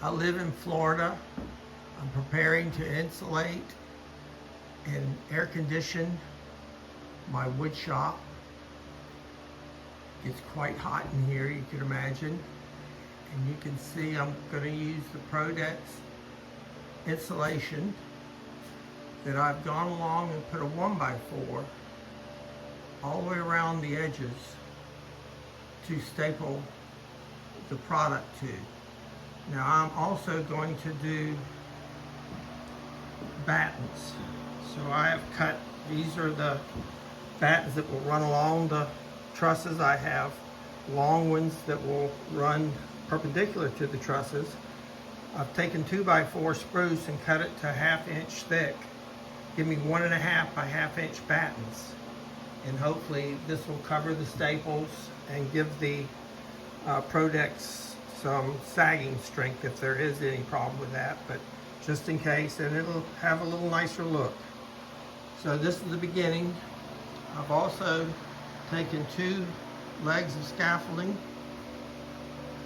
I live in Florida. I'm preparing to insulate and air condition my wood shop. It's quite hot in here, you can imagine. And you can see I'm going to use the Prodex insulation that I've gone along and put a 1x4 all the way around the edges to staple the product to. Now I'm also going to do battens. So I have cut, these are the battens that will run along the trusses. I have long ones that will run perpendicular to the trusses. I've taken 2x4 spruce and cut it to 1/2 inch thick. Give me 1.5 by 1/2 inch battens. And hopefully this will cover the staples and give the Prodex some sagging strength if there is any problem with that, but just in case, and it'll have a little nicer look. So this is the beginning. I've also taken 2 legs of scaffolding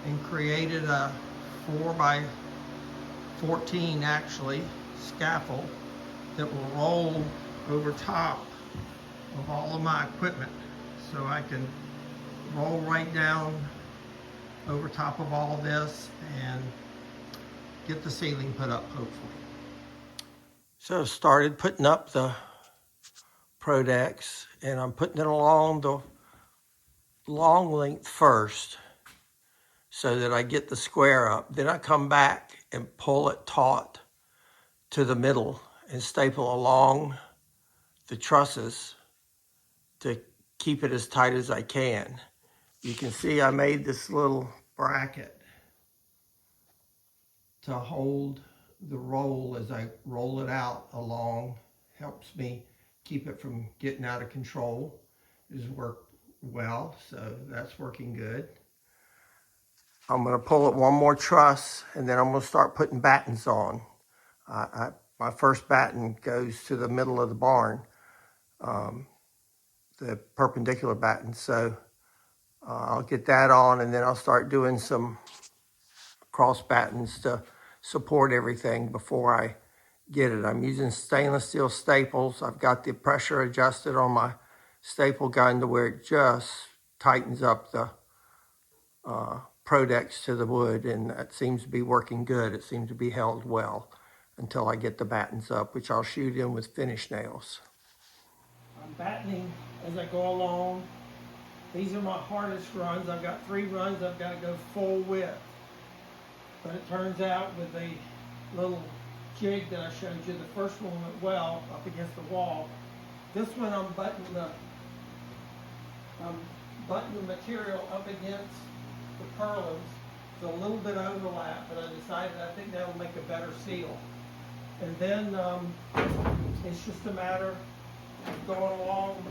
and created a 4x14 actually scaffold that will roll over top of all of my equipment, so I can roll right down over top of all this and get the ceiling put up, hopefully. So I started putting up the Prodex, and I'm putting it along the long length first so that I get the square up. Then I come back and pull it taut to the middle and staple along the trusses to keep it as tight as I can. You can see I made this little bracket to hold the roll as I roll it out along. Helps me keep it from getting out of control. It has worked well, so that's working good. I'm going to pull it one more truss, and then I'm going to start putting battens on. My first batten goes to the middle of the barn, the perpendicular batten. So I'll get that on, and then I'll start doing some cross battens to support everything before I get it. I'm using stainless steel staples. I've got the pressure adjusted on my staple gun to where it just tightens up the Prodex to the wood, and that seems to be working good. It seems to be held well until I get the battens up, which I'll shoot in with finish nails. I'm battening as I go along. These are my hardest runs. I've got 3 runs I've got to go full width. But it turns out with the little jig that I showed you, the first one went well up against the wall. This one I'm buttoning the material up against the purlins. So a little bit overlap, but I decided I think that will make a better seal. And then it's just a matter of going along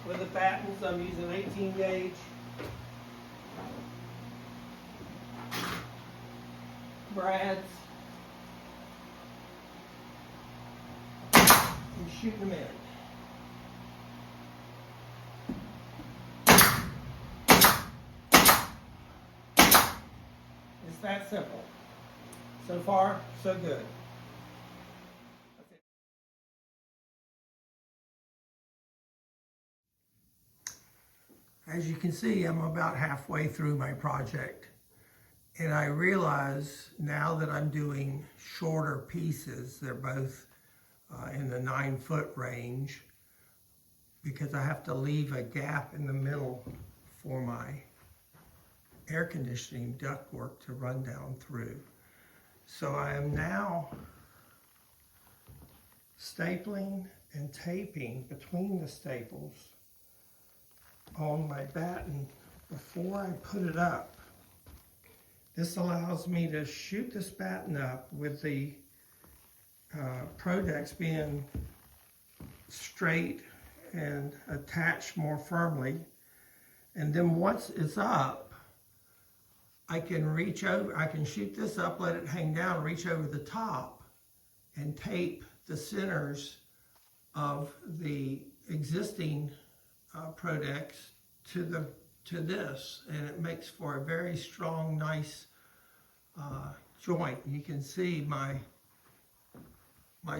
with the battens. I'm using 18 gauge. Brads. And shooting them in. It's that simple. So far, so good. As you can see, I'm about halfway through my project. And I realize now that I'm doing shorter pieces, they're both in the 9-foot range, because I have to leave a gap in the middle for my air conditioning ductwork to run down through. So I am now stapling and taping between the staples on my batten before I put it up. This allows me to shoot this batten up with the Prodex being straight and attached more firmly. And then once it's up, I can reach over, I can shoot this up, let it hang down, reach over the top, and tape the centers of the existing Prodex to this, and it makes for a very strong, nice joint. You can see my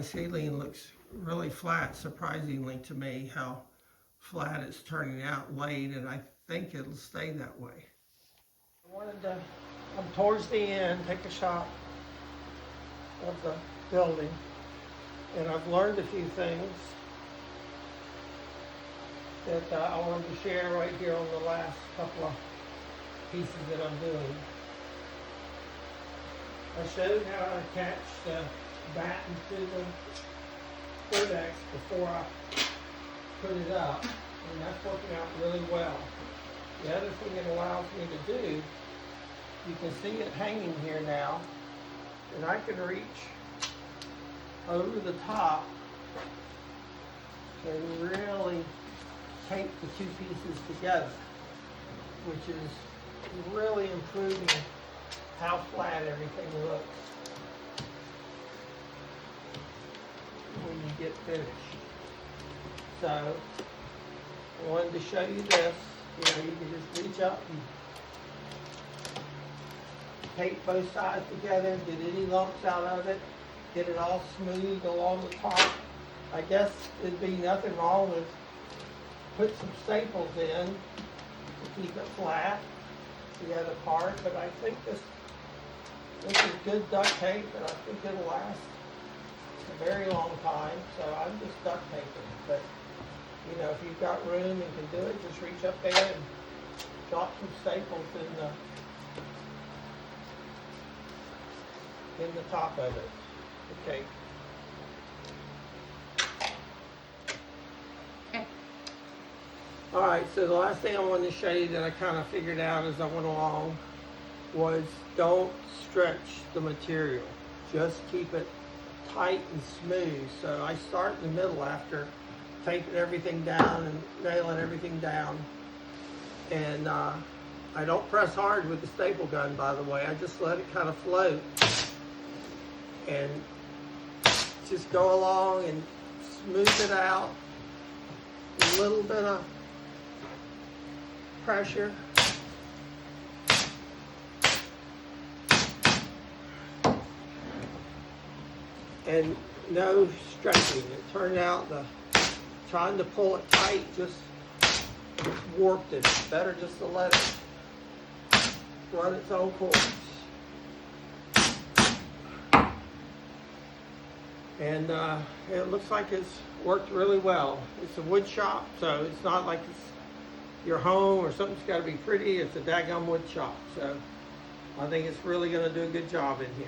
ceiling looks really flat, surprisingly to me, how flat it's turning out laid, and I think it'll stay that way. I wanted to come towards the end, take a shot of the building, and I've learned a few things that I wanted to share right here on the last couple of pieces that I'm doing. I showed how I attach the batten to the Prodex before I put it up, and that's working out really well. The other thing it allows me to do, you can see it hanging here now, and I can reach over the top and really tape the two pieces together, which is really improving how flat everything looks when you get finished. So I wanted to show you this. You can just reach up and tape both sides together, get any lumps out of it, get it all smooth along the top. I guess it'd be nothing wrong with put some staples in to keep it flat, the other part, but I think this is good duct tape, and I think it'll last a very long time, so I'm just duct taping. But if you've got room and can do it, just reach up there and drop some staples in the top of it. Okay. All right, so the last thing I wanted to show you that I kind of figured out as I went along was don't stretch the material. Just keep it tight and smooth. So I start in the middle after taping everything down and nailing everything down. And I don't press hard with the staple gun, by the way. I just let it kind of float and just go along and smooth it out. A little bit of pressure. And no stretching. It turned out trying to pull it tight just warped it. It's better just to let it run its own course. And it looks like it's worked really well. It's a wood shop, so it's not like it's your home or something's got to be pretty. It's a daggum wood shop, so I think it's really going to do a good job in here.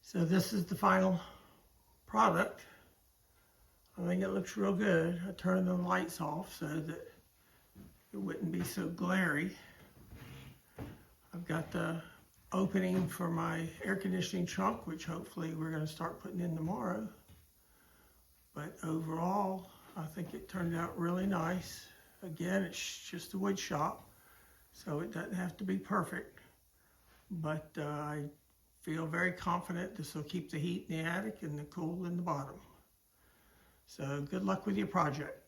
So this is the final product. I think it looks real good. I turned the lights off so that it wouldn't be so glary. I've got the opening for my air conditioning trunk, which hopefully we're going to start putting in tomorrow. But overall, I think it turned out really nice. Again, it's just a wood shop, so it doesn't have to be perfect. But I feel very confident this will keep the heat in the attic and the cool in the bottom. So good luck with your project.